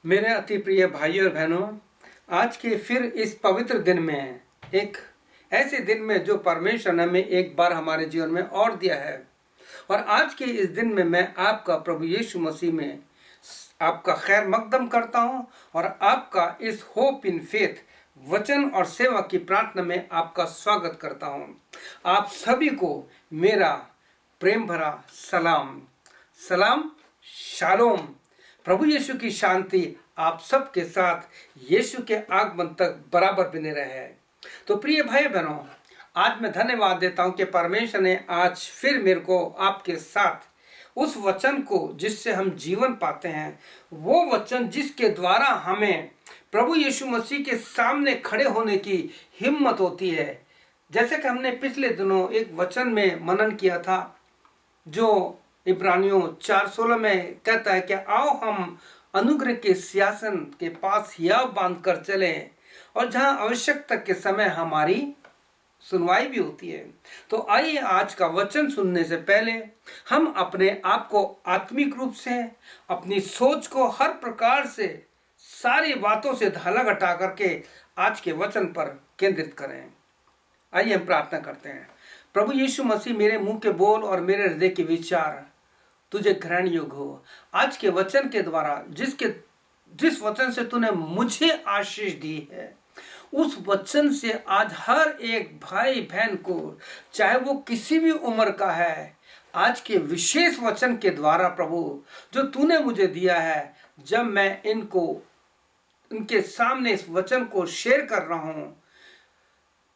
मेरे अति प्रिय भाइयों और बहनों, आज के फिर इस पवित्र दिन में, एक ऐसे दिन में जो परमेश्वर ने हमें एक बार हमारे जीवन में और दिया है। और आज के इस दिन में मैं आपका प्रभु यीशु मसीह में आपका खैर मकदम करता हूं और आपका इस होप इन फेथ वचन और सेवा की प्रार्थना में आपका स्वागत करता हूं। आप सभी को मेरा प्रेम भरा सलाम। सलाम, शालोम। प्रभु यीशु की शांति आप सबके साथ यीशु के आगमन तक बराबर बने रहे। तो प्रिय भाई बहनों, आज मैं धन्यवाद देता हूं कि परमेश्वर ने आज फिर मेरे को आपके साथ उस वचन को जिससे हम जीवन पाते हैं, वो वचन जिसके द्वारा हमें प्रभु यीशु मसीह के सामने खड़े होने की हिम्मत होती है। जैसे कि हमने पिछले दिनों एक वचन में मनन किया था जो इब्रानियों 4:16 में कहता है कि आओ हम अनुग्रह के सिंहासन के पास हियाव बांध कर चले और जहां आवश्यकता के समय हमारी सुनवाई भी होती है। तो आइए आज का वचन सुनने से पहले हम अपने आप को आत्मिक रूप से, अपनी सोच को हर प्रकार से, सारी बातों से धाला घटा करके आज के वचन पर केंद्रित करें। आइए हम प्रार्थना करते हैं। प्रभु यीशु मसीह, मेरे मुंह के बोल और मेरे हृदय के विचार तुझे ग्रहण योग्य हो। आज के वचन के द्वारा जिस वचन से तूने मुझे आशीष दी है, उस वचन से आज हर एक भाई बहन को, चाहे वो किसी भी उम्र का है, आज के विशेष वचन के द्वारा प्रभु जो तूने मुझे दिया है, जब मैं इनके सामने इस वचन को शेयर कर रहा हूं,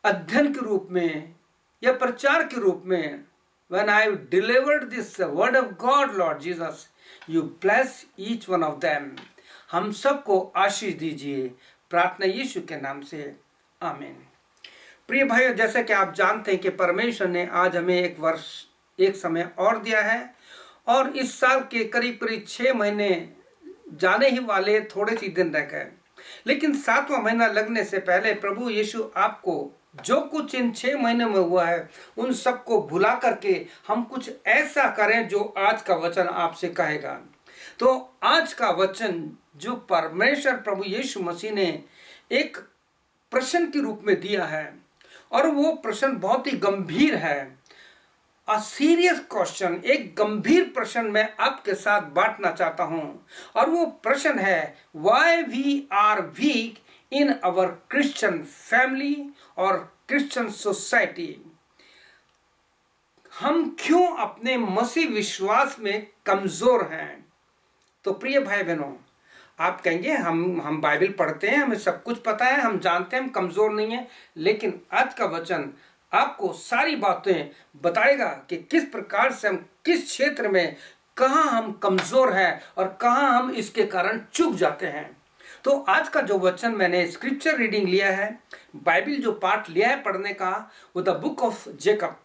अध्ययन के रूप में या प्रचार के रूप में, when I delivered this word of God, Lord Jesus, you bless each one of them. हम सबको आशीष दीजिए, प्रार्थना यीशु के नाम से, आमीन। प्रिय भाइयों, जैसे कि आप जानते हैं कि परमेश्वर ने आज हमें एक समय और दिया है और इस साल के करीब करीब 6 महीने जाने ही वाले, थोड़े ही दिन रह गए। लेकिन 7वां महीना लगने से पहले प्रभु यीशु आपको जो कुछ इन 6 महीने में हुआ है उन सबको भुला करके हम कुछ ऐसा करें जो आज का वचन आपसे कहेगा। तो आज का वचन जो परमेश्वर प्रभु यीशु मसीह ने एक प्रश्न के रूप में दिया है, और वो प्रश्न बहुत ही गंभीर है। अ सीरियस क्वेश्चन, एक गंभीर प्रश्न मैं आपके साथ बांटना चाहता हूं। और वो प्रश्न है, why we are weak in our Christian family और क्रिश्चियन सोसाइटी। हम क्यों अपने मसीह विश्वास में कमजोर हैं। तो प्रिय भाई बहनों, आप कहेंगे हम बाइबल पढ़ते हैं, हमें सब कुछ पता है, हम जानते हैं हम कमजोर नहीं है। लेकिन आज का वचन आपको सारी बातें बताएगा कि किस प्रकार से हम किस क्षेत्र में कहां हम कमजोर हैं और कहां हम इसके कारण चूक जाते हैं। तो आज का जो वचन मैंने स्क्रिप्चर रीडिंग लिया है, बाइबल जो पार्ट लिया है पढ़ने का, वो द बुक ऑफ जेकब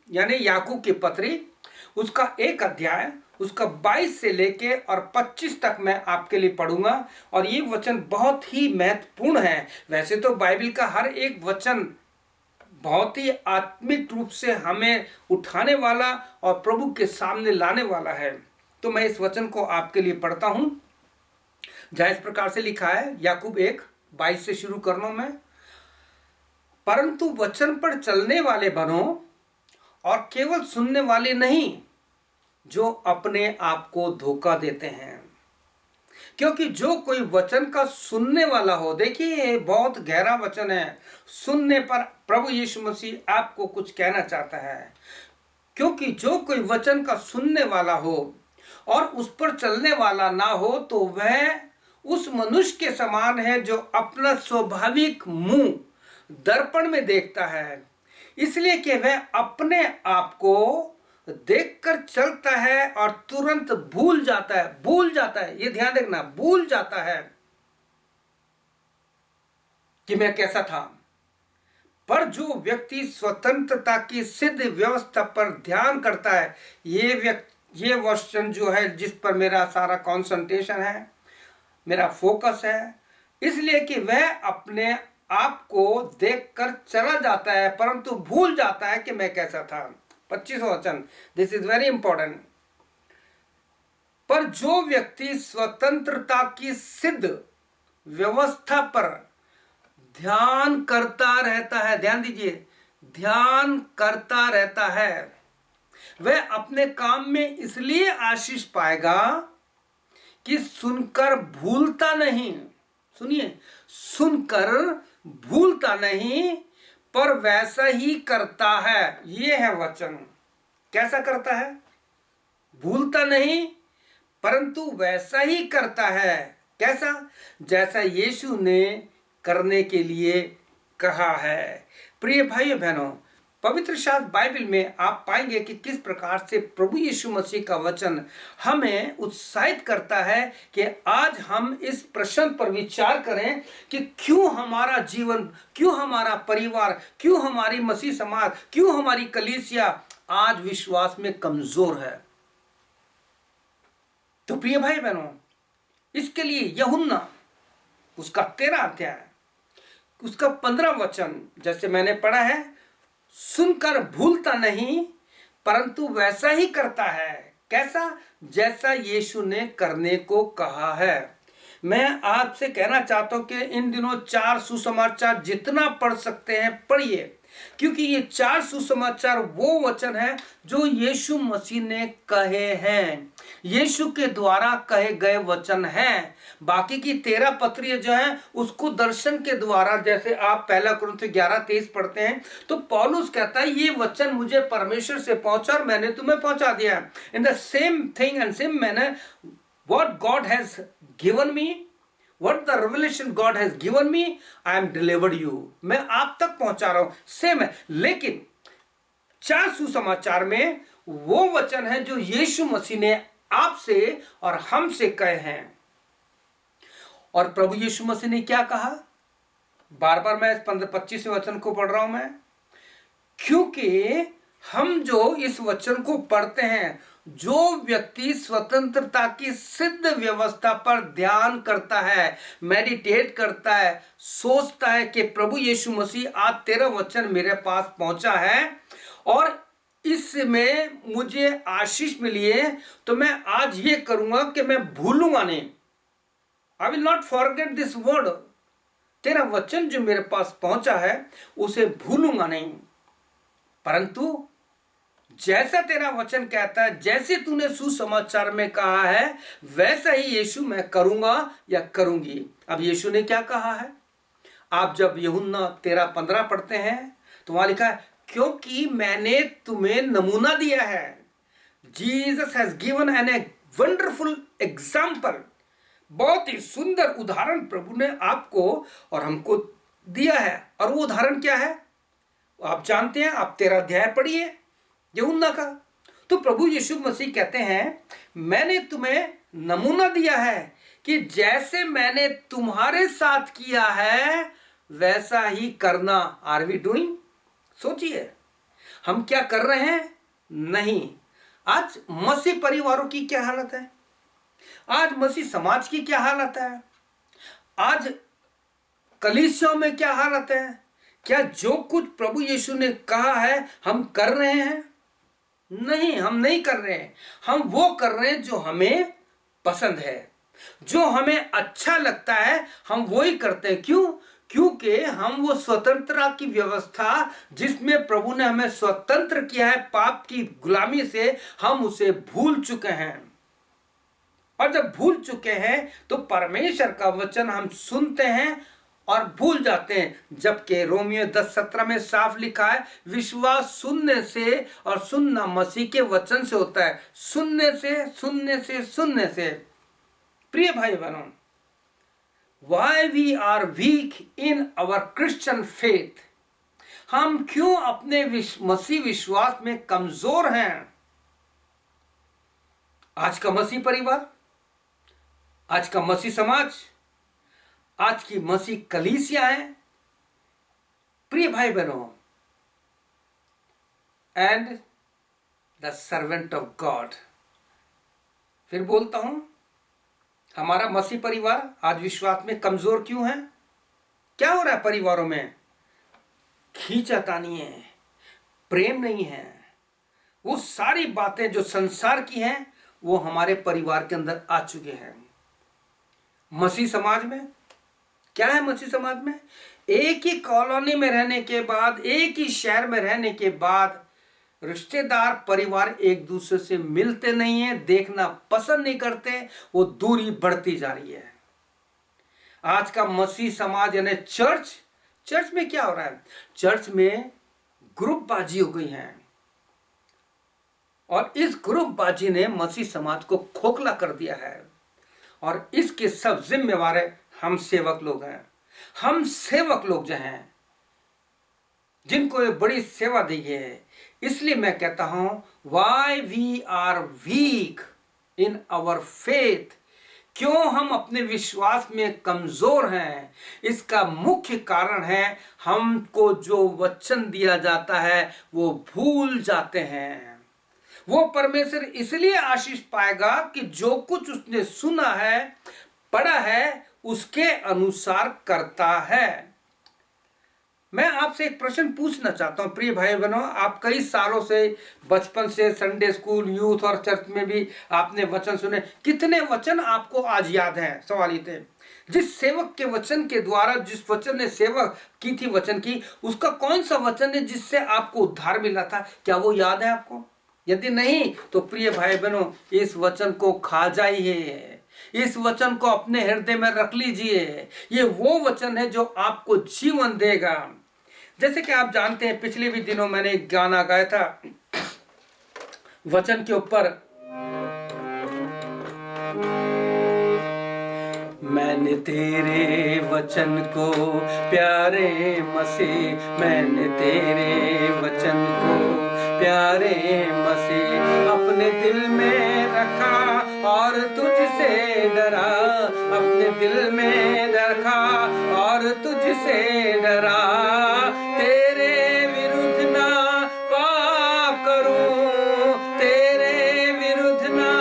यानी याकूब की पत्री, उसका 1 अध्याय, उसका 22 से लेके और 25 तक मैं आपके लिए पढ़ूंगा। और ये वचन बहुत ही महत्वपूर्ण है। वैसे तो बाइबल का हर एक वचन बहुत ही आत्मिक रूप से हमें उठाने वाला और प्रभु के सामने लाने वाला है। तो मैं इस वचन को आपके लिए पढ़ता हूं। जहाँ इस प्रकार से लिखा है, याकूब 1:22 से शुरू करना मैं। परंतु वचन पर चलने वाले बनो और केवल सुनने वाले नहीं, जो अपने आप को धोखा देते हैं। क्योंकि जो कोई वचन का सुनने वाला हो, देखिए ये बहुत गहरा वचन है। सुनने पर प्रभु यीशु मसीह आपको कुछ कहना चाहता है। क्योंकि जो कोई वचन का सुनने वाला हो और उस पर चलने वाला ना हो, तो वह उस मनुष्य के समान है जो अपना स्वाभाविक मुंह दर्पण में देखता है, इसलिए कि वह अपने आप को देखकर चलता है और तुरंत भूल जाता है। ये ध्यान रखना, भूल जाता है कि मैं कैसा था। पर जो व्यक्ति स्वतंत्रता की सिद्ध व्यवस्था पर ध्यान करता है, ये वचन जो है जिस पर मेरा सारा कंसंट्रेशन है, मेरा फोकस है, इसलिए कि वह अपने आप को देखकर चला जाता है परंतु भूल जाता है कि मैं कैसा था। 25वां वचन, दिस इज वेरी इंपॉर्टेंट। पर जो व्यक्ति स्वतंत्रता की सिद्ध व्यवस्था पर ध्यान करता रहता है, ध्यान दीजिए, ध्यान करता रहता है, वह अपने काम में इसलिए आशीष पाएगा कि सुनकर भूलता नहीं, सुनिए, सुनकर भूलता नहीं पर वैसा ही करता है। यह है वचन। कैसा करता है? भूलता नहीं परंतु वैसा ही करता है। कैसा? जैसा यीशु ने करने के लिए कहा है। प्रिय भाइयों बहनों, पवित्र शास्त्र बाइबल में आप पाएंगे कि किस प्रकार से प्रभु यीशु मसीह का वचन हमें उत्साहित करता है कि आज हम इस प्रश्न पर विचार करें कि क्यों हमारा जीवन, क्यों हमारा परिवार, क्यों हमारी मसीह समाज, क्यों हमारी कलीसिया आज विश्वास में कमजोर है। तो प्रिय भाई बहनों, इसके लिए यूहन्ना उसका 13 अध्याय उसका 15 वचन जैसे मैंने पढ़ा है, सुनकर भूलता नहीं परंतु वैसा ही करता है। कैसा? जैसा यीशु ने करने को कहा है। मैं आपसे कहना चाहता हूं कि इन दिनों 4 सुसमाचार जितना पढ़ सकते हैं पढ़िए, क्योंकि ये 4 सुसमाचार वो वचन है जो यीशु मसीह ने कहे हैं, यीशु के द्वारा कहे गए वचन हैं। बाकी की 13 पत्रियां जो हैं उसको दर्शन के द्वारा, जैसे आप 1 कुरिन्थियों 11:23 पढ़ते हैं तो पौलुस कहता है ये वचन मुझे परमेश्वर से पहुंचा और मैंने तुम्हें पहुंचा दिया। इन the same thing and same manner what God has given me, What the revelation God has given me, I am delivered you. मैं आप तक पहुंचा रहा हूं, सेम है। लेकिन 4 सुसमाचार में वो वचन है जो यीशु मसीह ने आपसे और हमसे कहे हैं। और प्रभु यीशु मसीह ने क्या कहा? बार बार मैं इस 25वें वचन को पढ़ रहा हूं मैं, क्योंकि हम जो इस वचन को पढ़ते हैं, जो व्यक्ति स्वतंत्रता की सिद्ध व्यवस्था पर ध्यान करता है, मेडिटेट करता है, सोचता है कि प्रभु यीशु मसीह आज तेरा वचन मेरे पास पहुंचा है और इसमें मुझे आशीष मिली है, तो मैं आज ये करूंगा कि मैं भूलूंगा नहीं। I will not forget this word. तेरा वचन जो मेरे पास पहुंचा है उसे भूलूंगा नहीं, परंतु जैसा तेरा वचन कहता है, जैसे तूने सुसमाचार में कहा है, वैसा ही यीशु मैं करूंगा या करूंगी। अब यीशु ने क्या कहा है? आप जब यूहन्ना 13:15 पढ़ते हैं तो वहां लिखा है, क्योंकि मैंने तुम्हें नमूना दिया है। Jesus has given an a wonderful example. बहुत ही सुंदर उदाहरण प्रभु ने आपको और हमको दिया है। और वो उदाहरण क्या है? आप जानते हैं, आप 13 अध्याय पढ़िए यूहन्ना का। तो प्रभु यीशु मसीह कहते हैं, मैंने तुम्हें नमूना दिया है कि जैसे मैंने तुम्हारे साथ किया है वैसा ही करना। Are we doing? सोचिए, हम क्या कर रहे हैं? नहीं। आज मसीह परिवारों की क्या हालत है? आज मसीह समाज की क्या हालत है? आज कलीसियाओं में क्या हालत है? क्या जो कुछ प्रभु यीशु ने कहा है हम कर रहे हैं? नहीं, हम नहीं कर रहे हैं। हम वो कर रहे हैं जो हमें पसंद है, जो हमें अच्छा लगता है, हम वो ही करते हैं। क्यों? क्योंकि हम वो स्वतंत्रता की व्यवस्था जिसमें प्रभु ने हमें स्वतंत्र किया है पाप की गुलामी से, हम उसे भूल चुके हैं। और जब भूल चुके हैं तो परमेश्वर का वचन हम सुनते हैं और भूल जाते हैं। जबकि रोमियो 10:17 में साफ लिखा है, विश्वास सुनने से और सुनना मसीह के वचन से होता है। सुनने से, सुनने से, सुनने से। प्रिय भाई बहनों, why we are weak in our Christian faith? हम क्यों अपने मसीह विश्वास में कमजोर हैं? आज का मसीह परिवार, आज का मसीह समाज, आज की मसीह कलीसिया है, प्रिय भाई बहनों, and the servant of God. फिर बोलता हूं, हमारा मसीह परिवार आज विश्वास में कमजोर क्यों है? क्या हो रहा है परिवारों में? खींचातानी है, प्रेम नहीं है, वो सारी बातें जो संसार की हैं वो हमारे परिवार के अंदर आ चुके हैं। मसीह समाज में क्या है? मसीह समाज में एक ही कॉलोनी में रहने के बाद, एक ही शहर में रहने के बाद रिश्तेदार परिवार एक दूसरे से मिलते नहीं है, देखना पसंद नहीं करते, वो दूरी बढ़ती जा रही है। आज का मसीह समाज यानी चर्च में क्या हो रहा है? चर्च में ग्रुपबाजी हो गई है और इस ग्रुपबाजी ने मसीह समाज को खोखला कर दिया है और इसके सब जिम्मेवार हम सेवक लोग हैं। हम सेवक लोग जो हैं, जिनको ये बड़ी सेवा दी है। इसलिए मैं कहता हूं, why we are weak in our faith, क्यों हम अपने विश्वास में कमजोर हैं? इसका मुख्य कारण है हमको जो वचन दिया जाता है वो भूल जाते हैं। वो परमेश्वर इसलिए आशीष पाएगा कि जो कुछ उसने सुना है, पढ़ा है, उसके अनुसार करता है। मैं आपसे एक प्रश्न पूछना चाहता हूं प्रिय भाई बहनों, आप कई सालों से, बचपन से संडे स्कूल, यूथ और चर्च में भी आपने वचन सुने, कितने वचन आपको आज याद हैं? सवाल ये थे, जिस सेवक के वचन के द्वारा, जिस वचन ने सेवक की थी वचन की, उसका कौन सा वचन है जिससे आपको उद्धार मिला था? क्या वो याद है आपको? यदि नहीं तो प्रिय भाई बहनों, इस वचन को खा जाइए, इस वचन को अपने हृदय में रख लीजिए। ये वो वचन है जो आपको जीवन देगा। जैसे कि आप जानते हैं, पिछले भी दिनों मैंने एक गाना गाया था वचन के ऊपर, मैंने तेरे वचन को प्यारे मसीह, मैंने तेरे वचन को प्यारे मसीह अपने दिल में रखा और तुझसे डरा, अपने दिल में रखा और तुझसे डरा। तेरे विरुद्ध ना पाप करूं, तेरे विरुद्ध ना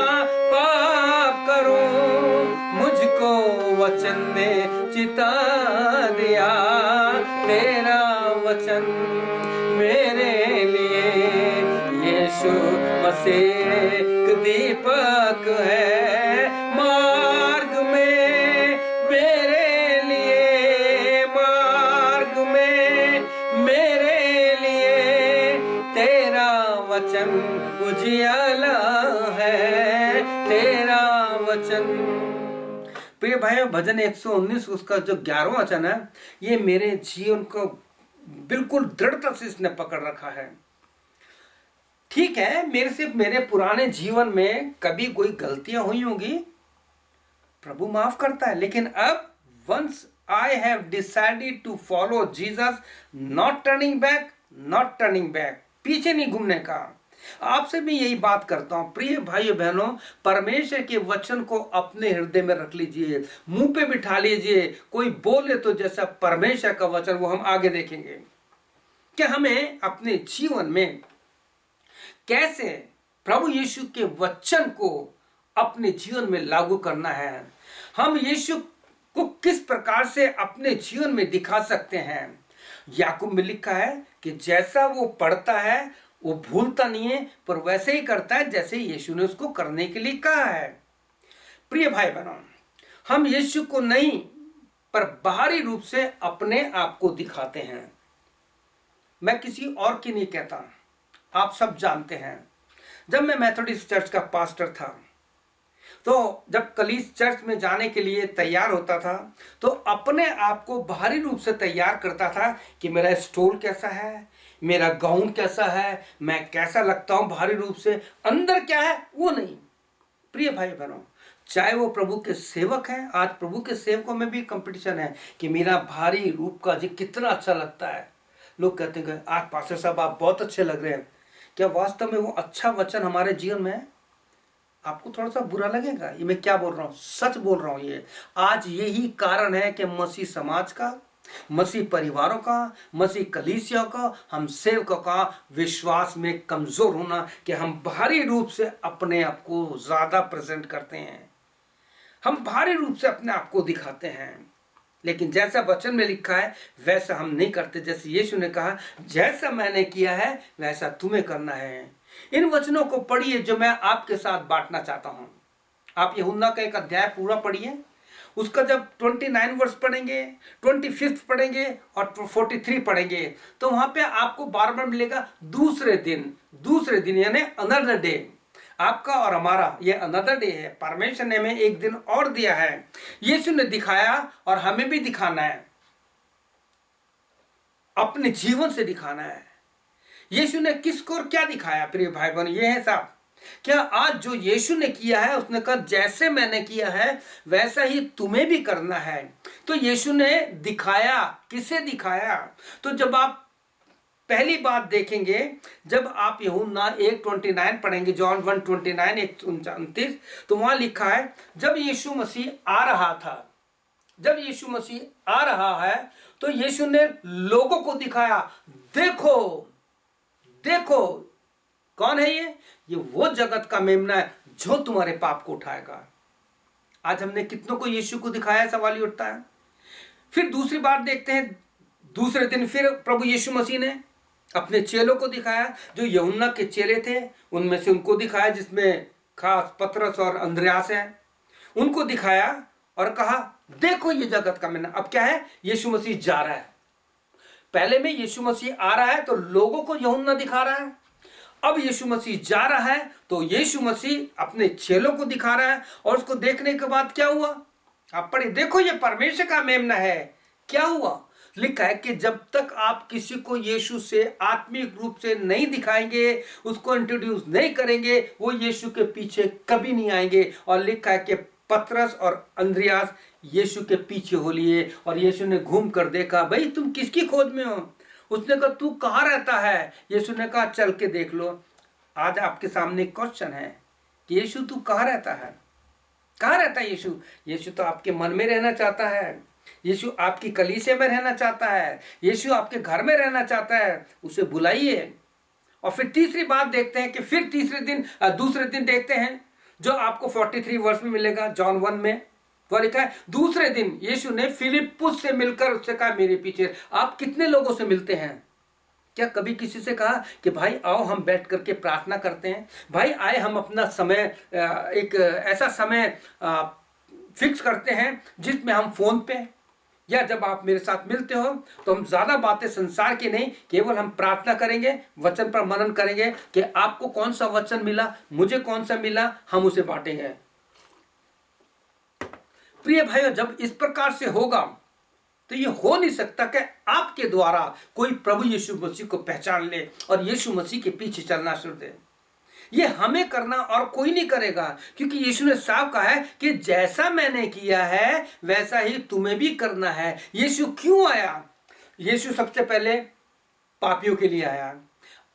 पाप करूं, मुझको वचन ने चिता दिया। तेरा वचन मेरे लिए यीशु मसीह एक दीपक है मार्ग में, मेरे लिए मार्ग में, मेरे लिए तेरा वचन उजियाला है, तेरा वचन। प्रिय भाई, भजन 119 उसका जो 11वां वचन है, ये मेरे जीवन को बिल्कुल दृढ़ता से इसने पकड़ रखा है। ठीक है, मेरे पुराने जीवन में कभी कोई गलतियां हुई होंगी, प्रभु माफ करता है, लेकिन अब once I have decided to follow Jesus, not turning back, not turning back, पीछे नहीं घूमने का। आपसे भी यही बात करता हूं प्रिय भाइयों बहनों, परमेश्वर के वचन को अपने हृदय में रख लीजिए, मुंह पे बिठा लीजिए। कोई बोले तो जैसा परमेश्वर का वचन, वो हम आगे देखेंगे कि हमें अपने जीवन में कैसे प्रभु यीशु के वचन को अपने जीवन में लागू करना है। हम यीशु को किस प्रकार से अपने जीवन में दिखा सकते हैं। याकूब में लिखा है कि जैसा वो पढ़ता है वो भूलता नहीं है, पर वैसे ही करता है जैसे यीशु ने उसको करने के लिए कहा है। प्रिय भाई बहनों, हम यीशु को नहीं पर बाहरी रूप से अपने आप को दिखाते हैं। मैं किसी और की नहीं कहता, आप सब जानते हैं। जब मैं मेथोडिस्ट चर्च का पास्टर था, तो जब कलीस चर्च में जाने के लिए तैयार होता था, तो अपने आप को बाहरी रूप से तैयार करता था कि मेरा स्टोल कैसा है, मेरा गाउन कैसा है, मैं कैसा लगता हूं बाहरी रूप से, अंदर क्या है वो नहीं। प्रिय भाई बहनों, चाहे वो प्रभु के सेवक हैं, आज प्रभु के सेवकों में भी कंपटीशन है कि मेरा बाहरी रूप का जी कितना अच्छा लगता है। लोग कहते हैं आज पास्टर साहब आप बहुत अच्छे लग रहे हैं। क्या वास्तव में वो अच्छा वचन हमारे जीवन में है? आपको थोड़ा सा बुरा लगेगा, ये मैं क्या बोल रहा हूँ, सच बोल रहा हूँ। ये आज यही कारण है कि मसीह समाज का, मसीह परिवारों का, मसीह कलीसिया का, हम सेवकों का विश्वास में कमजोर होना कि हम बाहरी रूप से अपने आप को ज्यादा प्रेजेंट करते हैं, हम बाहरी रूप से अपने आप को दिखाते हैं, लेकिन जैसा वचन में लिखा है वैसा हम नहीं करते। जैसे यीशु ने कहा, जैसा मैंने किया है वैसा तुम्हें करना है। इन वचनों को पढ़िए जो मैं आपके साथ बांटना चाहता हूं। आप यूहन्ना का एक अध्याय पूरा पढ़िए, उसका जब 29 वर्ष पढ़ेंगे, 25 पढ़ेंगे और 43 पढ़ेंगे तो वहां पे आपको बार बार मिलेगा दूसरे दिन यानी अनदर डे। आपका और हमारा ये अनदर डे है। परमेश्वर ने हमें एक दिन और दिया है, यीशु ने दिखाया और हमें भी दिखाना है, अपने जीवन से दिखाना है। यीशु ने किसको और क्या दिखाया प्रिय भाई बहन, ये है साहब। क्या आज जो यीशु ने किया है, उसने कहा जैसे मैंने किया है वैसा ही तुम्हें भी करना है। तो यीशु ने दिखाया, किसे दिखाया? तो जब आप पहली बात देखेंगे, जब आप यूहन्ना 1:29 पढ़ेंगे, जॉन 1:29 1:29, तो वहां लिखा है जब यीशु मसीह आ रहा था, जब यीशु मसीह आ रहा है तो यीशु ने लोगों को दिखाया, देखो देखो कौन है ये वो जगत का मेमना है जो तुम्हारे पाप को उठाएगा। आज हमने कितनों को यीशु को दिखाया, सवाल ही उठता है। फिर दूसरी बात देखते हैं, दूसरे दिन फिर प्रभु यीशु मसीह ने अपने चेलों को दिखाया, जो यूहन्ना के चेले थे उनमें से उनको दिखाया, जिसमें खास पतरस और अंद्रयास है, उनको दिखाया और कहा देखो ये जगत का मेमना। अब क्या है, यीशु मसीह जा रहा है। पहले में यीशु मसीह आ रहा है तो लोगों को यूहन्ना दिखा रहा है, अब यीशु मसीह जा रहा है तो यीशु मसीह अपने चेलों को दिखा रहा है। और उसको देखने के बाद क्या हुआ, आप पढ़े, देखो ये परमेश्वर का मेमना है। क्या हुआ, लिखा है कि जब तक आप किसी को यीशु से आत्मिक रूप से नहीं दिखाएंगे, उसको इंट्रोड्यूस नहीं करेंगे, वो यीशु के पीछे कभी नहीं आएंगे। और लिखा है कि पतरस और अंद्रयास यीशु के पीछे हो लिए और यीशु ने घूम कर देखा, भाई तुम किसकी खोज में हो? उसने कहा तू कहाँ रहता है? यीशु ने कहा चल के देख लो। आज आपके सामने क्वेश्चन है कि यीशु तू कहाँ रहता है? कहाँ रहता है यीशु? यीशु तो आपके मन में रहना चाहता है, यीशु आपकी कलीसिया में रहना चाहता है, यीशु आपके घर में रहना चाहता है। उसे बुलाइए। और फिर तीसरी बात देखते हैं कि फिर दूसरे दिन देखते हैं जो आपको 43 वर्ष में मिलेगा, जॉन 1 में तो लिखा है दूसरे दिन यीशु ने फिलिप्पुस से मिलकर उससे कहा मेरे पीछे। आप कितने लोगों से मिलते हैं? क्या कभी किसी से कहा कि भाई आओ हम बैठ करके प्रार्थना करते हैं, भाई आए हम अपना समय एक ऐसा समय फिक्स करते हैं जिसमें हम फोन पे या जब आप मेरे साथ मिलते हो तो हम ज़्यादा बातें संसार की नहीं, केवल हम प्रार्थना करेंगे, वचन पर मनन करेंगे कि आपको कौन सा वचन मिला, मुझे कौन सा मिला, हम उसे बांटेंगे। प्रिय भाइयों, जब इस प्रकार से होगा तो ये हो नहीं सकता कि आपके द्वारा कोई प्रभु यीशु मसीह को पहचान ले और यीशु मसीह के पीछे चलना शुरू दे। ये हमें करना और कोई नहीं करेगा, क्योंकि यीशु ने साफ कहा है कि जैसा मैंने किया है वैसा ही तुम्हें भी करना है। यीशु क्यों आया? यीशु सबसे पहले पापियों के लिए आया।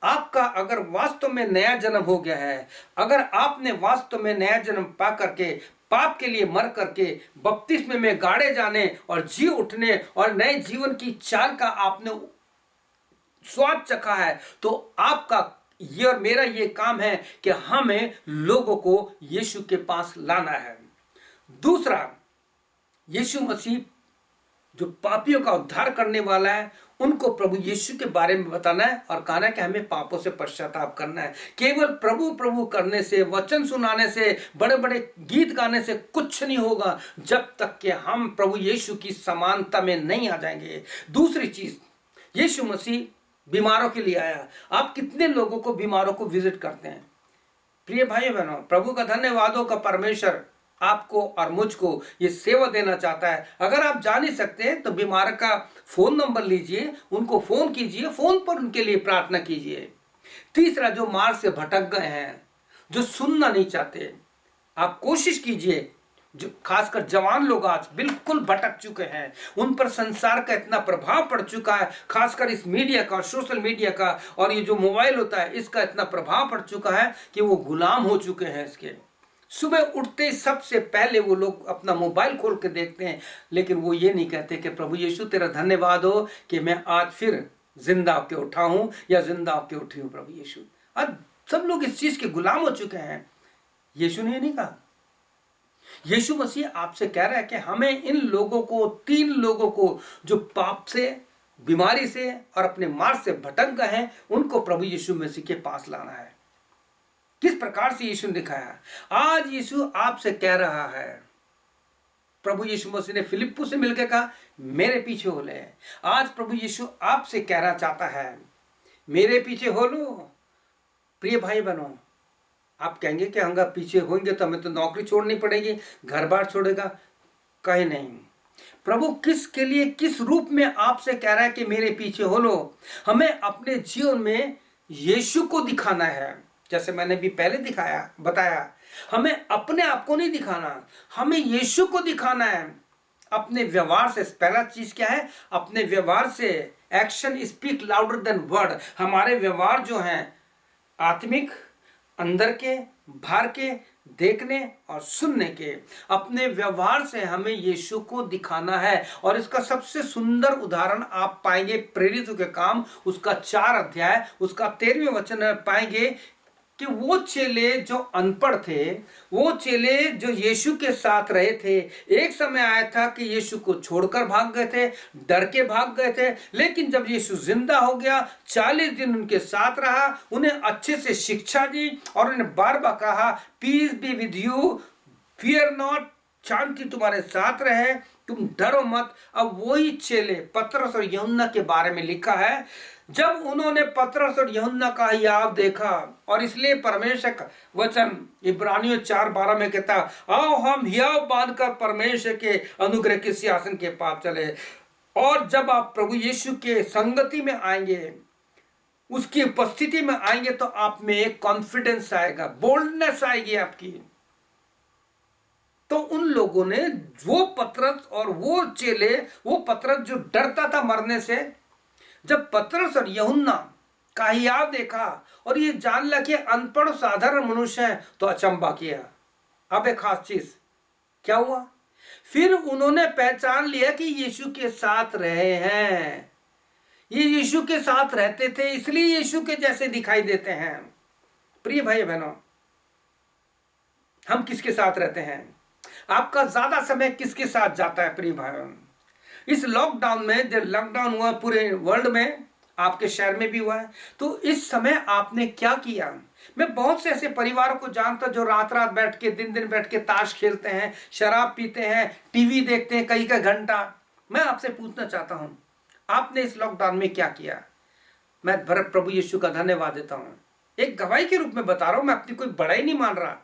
आपका अगर वास्तव में नया जन्म हो गया है, अगर आपने वास्तव में नया जन्म पा करके पाप के लिए मर करके बपतिस्मे में गाड़े जाने और जी उठने और नए जीवन की चाल का आपने स्वाद चखा है, तो आपका ये और मेरा ये काम है कि हमें लोगों को यीशु के पास लाना है। दूसरा, यीशु मसीह जो पापियों का उद्धार करने वाला है, उनको प्रभु यीशु के बारे में बताना है और कहना है कि हमें पापों से पश्चाताप करना है। केवल प्रभु प्रभु करने से, वचन सुनाने से, बड़े बड़े गीत गाने से कुछ नहीं होगा जब तक कि हम प्रभु यीशु की समानता में नहीं आ जाएंगे। दूसरी चीज, यीशु मसीह बीमारों के लिए आया। आप कितने लोगों को बीमारों को विजिट करते हैं? प्रिय भाई बहनों, प्रभु का धन्यवाद हो का परमेश्वर आपको और मुझको ये सेवा देना चाहता है। अगर आप जा नहीं सकते तो बीमार का फोन नंबर लीजिए, उनको फोन कीजिए, फोन पर उनके लिए प्रार्थना कीजिए। तीसरा, जो मार्ग से भटक गए हैं, जो सुनना नहीं चाहते, आप कोशिश कीजिए, जो खासकर जवान लोग आज बिल्कुल भटक चुके हैं, उन पर संसार का इतना प्रभाव पड़ चुका है, खासकर इस मीडिया का, सोशल मीडिया का और ये जो मोबाइल होता है इसका इतना प्रभाव पड़ चुका है कि वो गुलाम हो चुके हैं इसके। सुबह उठते सबसे पहले वो लोग अपना मोबाइल खोल के देखते हैं, लेकिन वो ये नहीं कहते कि प्रभु यीशु तेरा धन्यवाद हो कि मैं आज फिर जिंदा होके उठा हूं या जिंदा होके उठी हूं प्रभु यीशु। आज सब लोग इस चीज के गुलाम हो चुके हैं। यीशु ने नहीं कहा। यीशु मसीह आपसे कह रहा है कि हमें इन लोगों को, 3 लोगों को जो पाप से, बीमारी से और अपने मार्ग से भटक गए हैं, उनको प्रभु यीशु मसीह के पास लाना है। किस प्रकार से यीशु ने दिखाया। आज यीशु आपसे कह रहा है, प्रभु यीशु मसीह ने फिलिप्पुस से मिलकर कहा मेरे पीछे हो ले। आज प्रभु यीशु आपसे कहना चाहता है मेरे पीछे हो लो। प्रिय भाई बहनों, आप कहेंगे कि हम पीछे होंगे तो हमें तो नौकरी छोड़नी पड़ेगी, घर बार छोड़ेगा। कहीं नहीं। प्रभु किसके लिए, किस रूप में आपसे कह रहा है कि मेरे पीछे हो लो। हमें अपने जीवन में यीशु को दिखाना है। जैसे मैंने भी पहले बताया, हमें अपने आप को नहीं दिखाना, हमें यीशु को दिखाना है अपने व्यवहार से। पहला चीज क्या है, अपने व्यवहार से। Action speak louder than word. हमारे व्यवहार जो हैं आत्मिक, अंदर के, बाहर के, देखने और सुनने के, अपने व्यवहार से हमें यीशु को दिखाना है। और इसका सबसे सुंदर उदाहरण आप पाएंगे प्रेरितों के काम, उसका 4 अध्याय, उसका 13वें वचन में पाएंगे कि वो चेले जो अनपढ़ थे, वो चेले जो यीशु के साथ रहे थे, एक समय आया था कि यीशु को छोड़कर भाग गए थे, डर के भाग गए थे। लेकिन जब यीशु जिंदा हो गया, 40 दिन उनके साथ रहा, उन्हें अच्छे से शिक्षा दी और उन्हें बार बार कहा peace be with you, fear not, शांति तुम्हारे साथ रहे, तुम डरो मत। अब वही चेले पतरस और यूहन्ना के बारे में लिखा है, जब उन्होंने पतरस और यूहन्ना का हियाव देखा, और इसलिए परमेश्वर का वचन इब्रानियों 4:12 में कहता, आओ हम हियाव बांधकर परमेश्वर के अनुग्रह के सिंहासन के पास चले। और जब आप प्रभु यीशु के संगति में आएंगे, उसकी उपस्थिति में आएंगे, तो आप में एक कॉन्फिडेंस आएगा, बोल्डनेस आएगी आपकी। तो उन लोगों ने, वो पतरस और वो चेले, वो पतरस जो डरता था मरने से, जब पतरस और यूहन्ना का हियाव देखा और ये जान लिया कि अनपढ़ साधारण मनुष्य है, तो अचंभा किया। अब एक खास चीज क्या हुआ, फिर उन्होंने पहचान लिया कि यीशु के साथ रहे हैं, ये यीशु के साथ रहते थे, इसलिए यीशु के जैसे दिखाई देते हैं। प्रिय भाई बहनों, हम किसके साथ रहते हैं? आपका ज्यादा समय किसके साथ जाता है? प्रिय भाई, इस लॉकडाउन में, जब लॉकडाउन हुआ पूरे वर्ल्ड में, आपके शहर में भी हुआ है, तो इस समय आपने क्या किया? मैं बहुत से ऐसे परिवारों को जानता जो रात रात बैठ के, दिन दिन बैठ के ताश खेलते हैं, शराब पीते हैं, टीवी देखते हैं कई घंटा। मैं आपसे पूछना चाहता हूं, आपने इस लॉकडाउन में क्या किया? मैं प्रभु यीशु का धन्यवाद देता हूं, एक गवाही के रूप में बता रहा हूं, मैं अपनी कोई बड़ाई नहीं मान रहा।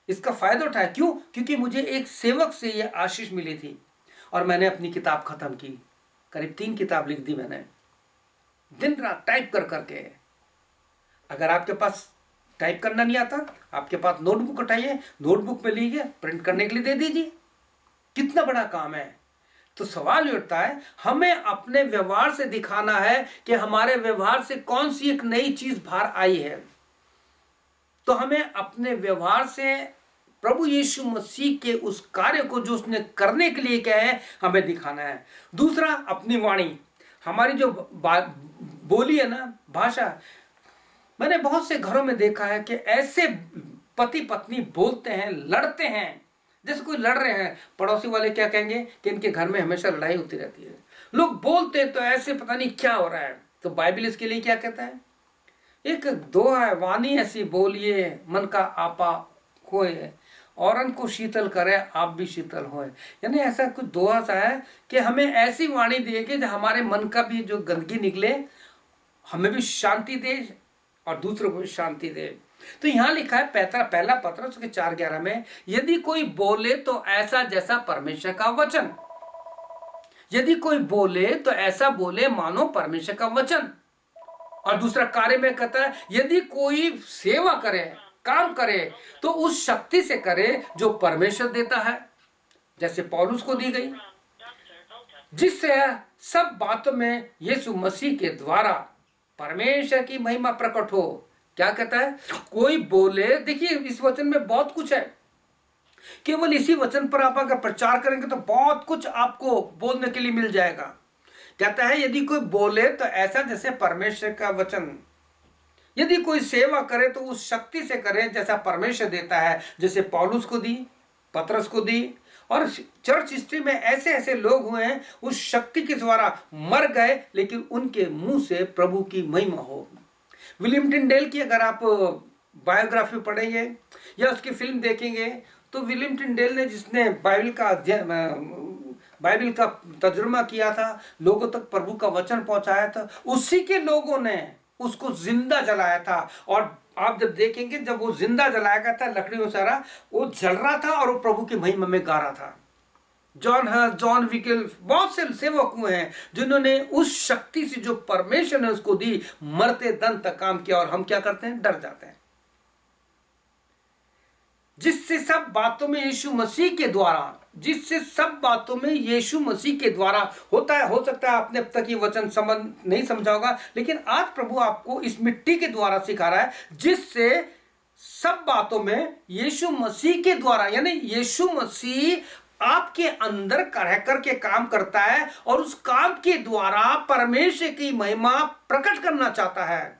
इसका फायदा उठाया, क्यों? क्योंकि मुझे एक सेवक से यह आशीष मिली थी और मैंने अपनी किताब खत्म की, करीब 3 किताब लिख दी मैंने, दिन रात टाइप कर करके। अगर आपके पास टाइप करना नहीं आता, आपके पास नोटबुक उठाइए, नोटबुक में लीजिए, प्रिंट करने के लिए दे दीजिए। कितना बड़ा काम है। तो सवाल ये उठता है, हमें अपने व्यवहार से दिखाना है कि हमारे व्यवहार से कौन सी एक नई चीज बाहर आई है। तो हमें अपने व्यवहार से प्रभु यीशु मसीह के उस कार्य को जो उसने करने के लिए कहा है, हमें दिखाना है। दूसरा, अपनी वाणी, हमारी जो बोली है ना, भाषा। मैंने बहुत से घरों में देखा है कि ऐसे पति पत्नी बोलते हैं, लड़ते हैं, जैसे कोई लड़ रहे हैं। पड़ोसी वाले क्या कहेंगे कि इनके घर में हमेशा लड़ाई होती रहती है। लोग बोलते तो ऐसे पता नहीं क्या हो रहा है। तो बाइबल इसके लिए क्या कहता है? एक दोहा है, वाणी ऐसी बोलिए मन का आपा होए, औरन को शीतल करे आप भी शीतल होए। यानी ऐसा कुछ दोहा सा है कि हमें ऐसी वाणी देगी जो हमारे मन का भी जो गंदगी निकले, हमें भी शांति दे और दूसरों को भी शांति दे। तो यहाँ लिखा है पहला पतरस के 4:11 में, यदि कोई बोले तो ऐसा जैसा परमेश्वर का वचन, यदि कोई बोले तो ऐसा बोले मानो परमेश्वर का वचन। और दूसरा कार्य में कहता है, यदि कोई सेवा करे, काम करे, तो उस शक्ति से करे जो परमेश्वर देता है, जैसे पौलुस को दी गई, जिससे सब बातों में यीशु मसीह के द्वारा परमेश्वर की महिमा प्रकट हो। क्या कहता है? कोई बोले, देखिए इस वचन में बहुत कुछ है। केवल इसी वचन पर आप अगर प्रचार करेंगे तो बहुत कुछ आपको बोलने के लिए मिल जाएगा। कहता है, यदि कोई बोले तो ऐसा जैसे परमेश्वर का वचन, यदि कोई सेवा करे तो उस शक्ति से करे जैसा परमेश्वर देता है, जैसे पौलुस को दी, पतरस को दी। और चर्च हिस्ट्री में ऐसे ऐसे लोग हुए हैं, उस शक्ति के द्वारा मर गए, लेकिन उनके मुंह से प्रभु की महिमा हो। विलियम टिंडेल की अगर आप बायोग्राफी पढ़ेंगे या उसकी फिल्म देखेंगे तो विलियम टिंडेल ने, जिसने बाइबल का तर्जुमा किया था, लोगों तक प्रभु का वचन पहुंचाया था, उसी के लोगों ने उसको जिंदा जलाया था। और आप जब देखेंगे, जब वो जिंदा जलाया गया था लकड़ियों से, वो जल रहा था और वो प्रभु की महिमा में गा रहा था। जॉन विकल, बहुत से सेवक हुए हैं जिन्होंने उस शक्ति से जो परमेश्वर ने उसको दी, मरते दम तक काम किया। और हम क्या करते हैं? डर जाते हैं। जिससे सब बातों में यीशु मसीह के द्वारा, होता है। हो सकता है आपने अब तक ये वचन समझ नहीं समझा होगा, लेकिन आज प्रभु आपको इस मिट्टी के द्वारा सिखा रहा है, जिससे सब बातों में यीशु मसीह के द्वारा, यानी यीशु मसीह आपके अंदर रह करके काम करता है और उस काम के द्वारा परमेश्वर की महिमा प्रकट करना चाहता है।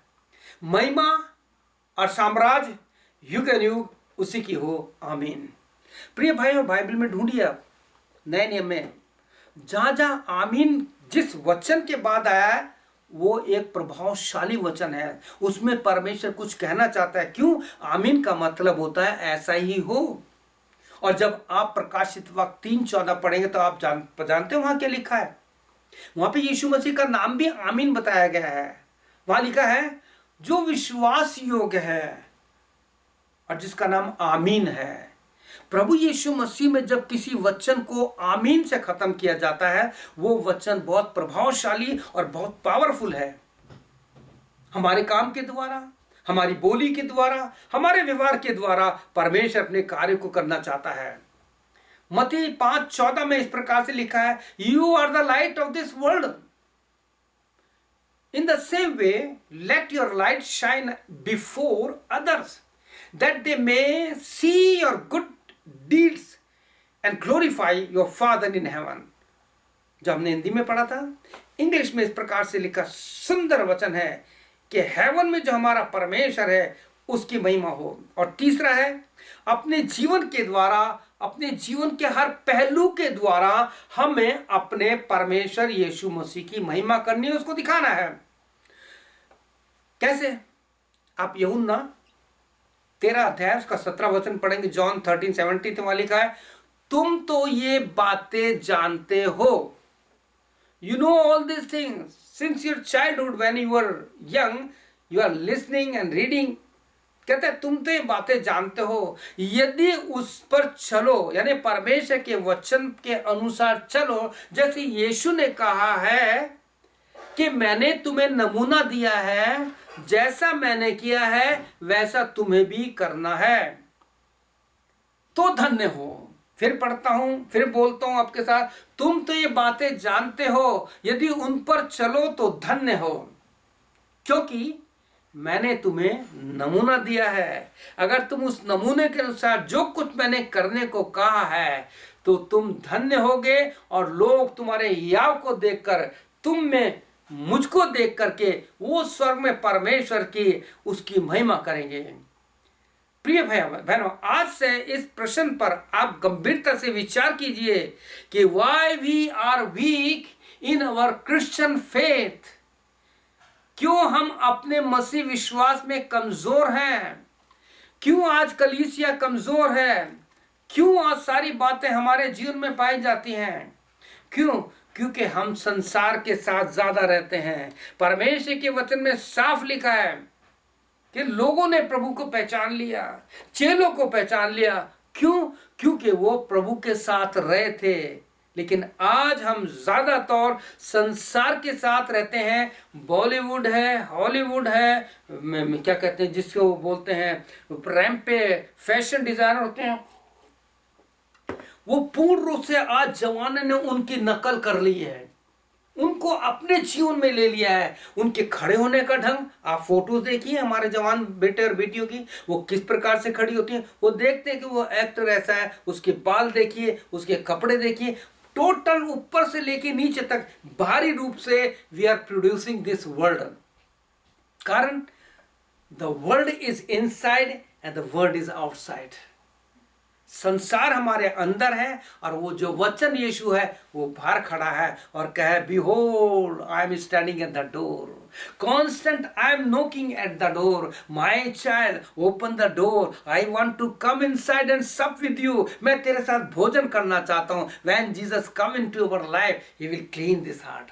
महिमा और साम्राज्य युग युग उसी की हो, आमीन। प्रिय भाई और बाइबल में ढूंढिए आप नए नियम में, जहां जहां आमीन जिस वचन के बाद आया है वो एक प्रभावशाली वचन है। उसमें परमेश्वर कुछ कहना चाहता है। क्यों? आमीन का मतलब होता है ऐसा ही हो। और जब आप प्रकाशित वाक्य 3:14 पढ़ेंगे तो आप जानते हो वहां क्या लिखा है? वहां पे यीशु मसीह का नाम भी आमीन बताया गया है। वहां लिखा है जो विश्वास योग्य है और जिसका नाम आमीन है। प्रभु यीशु मसीह में जब किसी वचन को आमीन से खत्म किया जाता है, वो वचन बहुत प्रभावशाली और बहुत पावरफुल है। हमारे काम के द्वारा, हमारी बोली के द्वारा, हमारे व्यवहार के द्वारा परमेश्वर अपने कार्य को करना चाहता है। मत्ती 5:14 में इस प्रकार से लिखा है, you are the light of this world, in the same way let your light shine before others that they may see your good deeds and glorify your Father in heaven। जब हमने हिंदी में पढ़ा था, इंग्लिश में इस प्रकार से लिखा सुंदर वचन है कि हेवन में जो हमारा परमेश्वर है उसकी महिमा हो। और तीसरा है, अपने जीवन के द्वारा, अपने जीवन के हर पहलू के द्वारा हमें अपने परमेश्वर यीशु मसीह की महिमा करनी है, उसको दिखाना है। कैसे? आप यूहन्ना 13 अध्याय उसका 17 वचन पढ़ेंगे। जॉन 13:17 वहां लिखा है, तुम तो ये बातें जानते हो, you know all this things since your childhood when you were young you are listening and reading. कहते हैं तुम तो ये बातें जानते हो, यदि उस पर चलो, यानी परमेश्वर के वचन के अनुसार चलो। जैसे यीशु ने कहा है कि मैंने तुम्हें नमूना दिया है, जैसा मैंने किया है वैसा तुम्हें भी करना है, तो धन्य हो। फिर पढ़ता हूं, फिर बोलता हूं आपके साथ, तुम तो ये बातें जानते हो, यदि उन पर चलो तो धन्य हो, क्योंकि मैंने तुम्हें नमूना दिया है। अगर तुम उस नमूने के अनुसार जो कुछ मैंने करने को कहा है तो तुम धन्य होगे, और लोग तुम्हारे याव को देखकर, तुम में मुझको देख करके वो स्वर्ग में परमेश्वर की उसकी महिमा करेंगे। प्रिय भाई बहनों, आज से इस प्रश्न पर आप गंभीरता से विचार कीजिए कि why we are weak in our Christian faith. क्यों हम अपने मसीह विश्वास में कमजोर हैं? क्यों आज कलीसिया कमजोर है? क्यों आज सारी बातें हमारे जीवन में पाई जाती हैं? क्यों? क्योंकि हम संसार के साथ ज्यादा रहते हैं। परमेश्वर के वचन में साफ लिखा है कि लोगों ने प्रभु को पहचान लिया, चेलों को पहचान लिया। क्यों? क्योंकि वो प्रभु के साथ रहे थे। लेकिन आज हम ज्यादातर संसार के साथ रहते हैं। बॉलीवुड है, हॉलीवुड है, क्या कहते हैं जिसको बोलते हैं रैंप पे फैशन डिजाइनर होते हैं, वो पूर्ण रूप से आज जवानों ने उनकी नकल कर ली है, उनको अपने जीवन में ले लिया है। उनके खड़े होने का ढंग, आप फोटोज देखिए हमारे जवान बेटे और बेटियों की, वो किस प्रकार से खड़ी होती हैं। वो देखते हैं कि वो एक्टर ऐसा है, उसके बाल देखिए, उसके कपड़े देखिए, टोटल ऊपर से लेके नीचे तक भारी रूप से we are producing this world. कारण the world is inside and the world is outside. संसार हमारे अंदर है और वो जो वचन यीशु है वो बाहर खड़ा है और कहे behold I am standing at the door, constant I am knocking at the door, my child open the door, I want to come inside and sup with you, मैं तेरे साथ भोजन करना चाहता हूँ। When Jesus come into our life he will clean this heart,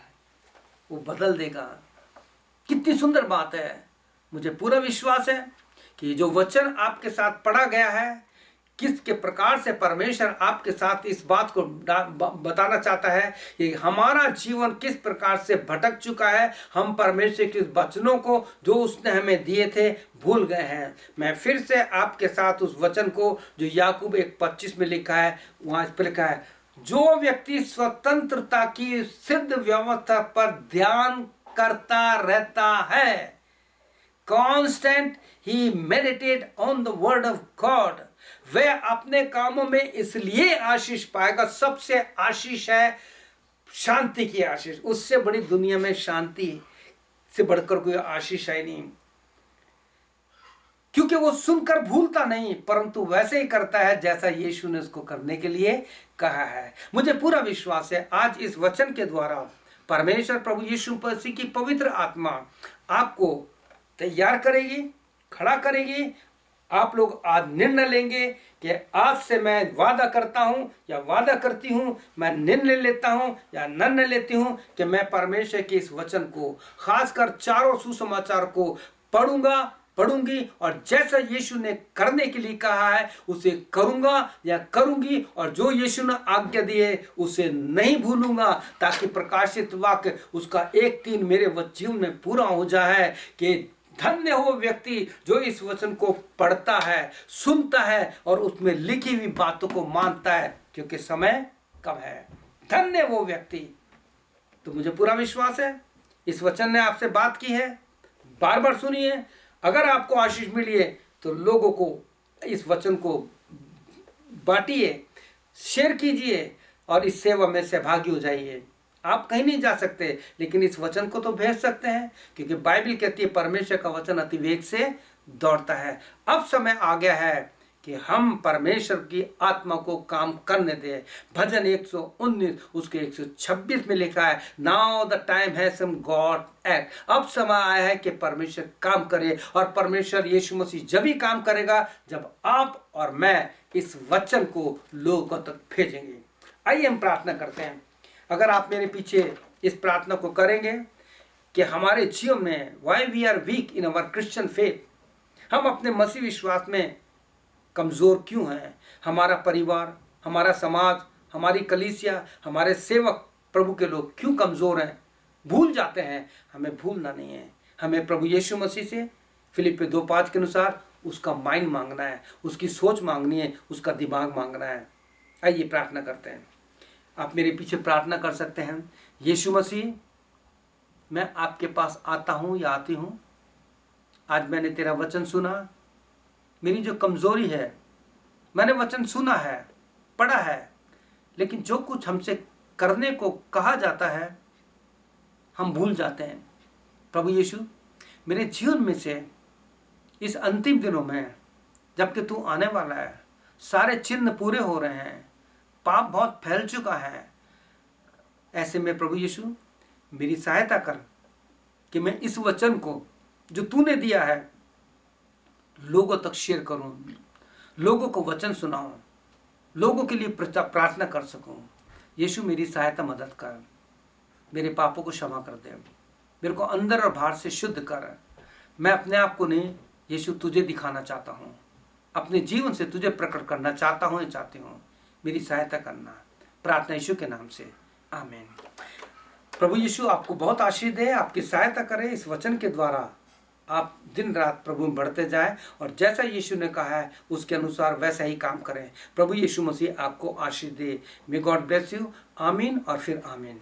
वो बदल देगा। कितनी सुंदर बात है। मुझे पूरा विश्वास है कि जो वचन आपके साथ पढ़ा गया है, किस के प्रकार से परमेश्वर आपके साथ इस बात को बताना चाहता है कि हमारा जीवन किस प्रकार से भटक चुका है, हम परमेश्वर के वचनों को जो उसने हमें दिए थे भूल गए हैं। मैं फिर से आपके साथ उस वचन को जो याकूब 1:25 में लिखा है, वहां इस पर लिखा है, जो व्यक्ति स्वतंत्रता की सिद्ध व्यवस्था पर ध्यान करता रहता है, constant he meditate on the word of God, वह अपने कामों में इसलिए आशीष पाएगा। सबसे आशीष है शांति की आशीष, उससे बड़ी दुनिया में शांति से बढ़कर कोई आशीष है नहीं, क्योंकि वो सुनकर भूलता नहीं परंतु वैसे ही करता है जैसा यीशु ने उसको करने के लिए कहा है। मुझे पूरा विश्वास है आज इस वचन के द्वारा परमेश्वर प्रभु यीशु मसीह की पवित्र आत्मा आपको तैयार करेगी, खड़ा करेगी। आप लोग आज निर्णय लेंगे कि आज से मैं वादा करता हूं या वादा करती हूं, मैं निर्णय लेता हूं या निर्णय लेती हूं कि मैं परमेश्वर के इस वचन को, खासकर चारों सुसमाचार को पढ़ूंगी और जैसा यीशु ने करने के लिए कहा है उसे करूंगा या करूंगी, और जो यीशु ने आज्ञा दी है उसे नहीं भूलूंगा, ताकि प्रकाशित वाक्य उसका 1:3 मेरे जीवन में पूरा हो जाए कि धन्य हो व्यक्ति जो इस वचन को पढ़ता है, सुनता है और उसमें लिखी हुई बातों को मानता है, क्योंकि समय कम है। धन्य वो व्यक्ति। तो मुझे पूरा विश्वास है इस वचन ने आपसे बात की है, बार बार सुनिए। अगर आपको आशीष मिली है तो लोगों को इस वचन को बांटिए, शेयर कीजिए और इस सेवा में सहभागी हो जाइए। आप कहीं नहीं जा सकते लेकिन इस वचन को तो भेज सकते हैं, क्योंकि बाइबल कहती है परमेश्वर का वचन अति वेग से दौड़ता है। अब समय आ गया है कि हम परमेश्वर की आत्मा को काम करने दें। भजन 119 उसके 126 में लिखा है, now the time has come God act, अब समय आया है कि परमेश्वर काम करे, और परमेश्वर यीशु मसीह जब ही काम करेगा जब आप और मैं इस वचन को लोगों तक भेजेंगे। आइए हम प्रार्थना करते हैं। अगर आप मेरे पीछे इस प्रार्थना को करेंगे कि हमारे जीवन में why we are weak in our Christian faith, हम अपने मसीह विश्वास में कमज़ोर क्यों हैं, हमारा परिवार, हमारा समाज, हमारी कलीसिया, हमारे सेवक, प्रभु के लोग क्यों कमज़ोर हैं, भूल जाते हैं। हमें भूलना नहीं है, हमें प्रभु यीशु मसीह से फिलिप्पी 2:5 के अनुसार उसका माइंड मांगना है, उसकी सोच मांगनी है, उसका दिमाग मांगना है। आइए प्रार्थना करते हैं। आप मेरे पीछे प्रार्थना कर सकते हैं। यीशु मसीह, मैं आपके पास आता हूँ या आती हूँ। आज मैंने तेरा वचन सुना, मेरी जो कमज़ोरी है, मैंने वचन सुना है, पढ़ा है, लेकिन जो कुछ हमसे करने को कहा जाता है हम भूल जाते हैं। प्रभु यीशु, मेरे जीवन में से इस अंतिम दिनों में जबकि तू आने वाला है, सारे चिन्ह पूरे हो रहे हैं, पाप बहुत फैल चुका है, ऐसे में प्रभु यीशु मेरी सहायता कर कि मैं इस वचन को जो तूने दिया है लोगों तक शेयर करूं, लोगों को वचन सुनाऊं, लोगों के लिए प्रार्थना कर सकूं। यीशु मेरी सहायता मदद कर, मेरे पापों को क्षमा कर दे, मेरे को अंदर और बाहर से शुद्ध कर। मैं अपने आप को नहीं यीशु तुझे दिखाना चाहता हूं, अपने जीवन से तुझे प्रकट करना चाहता हूं या चाहती हूं, मेरी सहायता करना। प्रार्थना यीशु के नाम से, आमीन। प्रभु यीशु आपको बहुत आशीष दे, आपकी सहायता करे। इस वचन के द्वारा आप दिन रात प्रभु में बढ़ते जाएं और जैसा यीशु ने कहा है उसके अनुसार वैसा ही काम करें। प्रभु यीशु मसीह आपको आशीष दे। May God bless you. आमीन और फिर आमीन।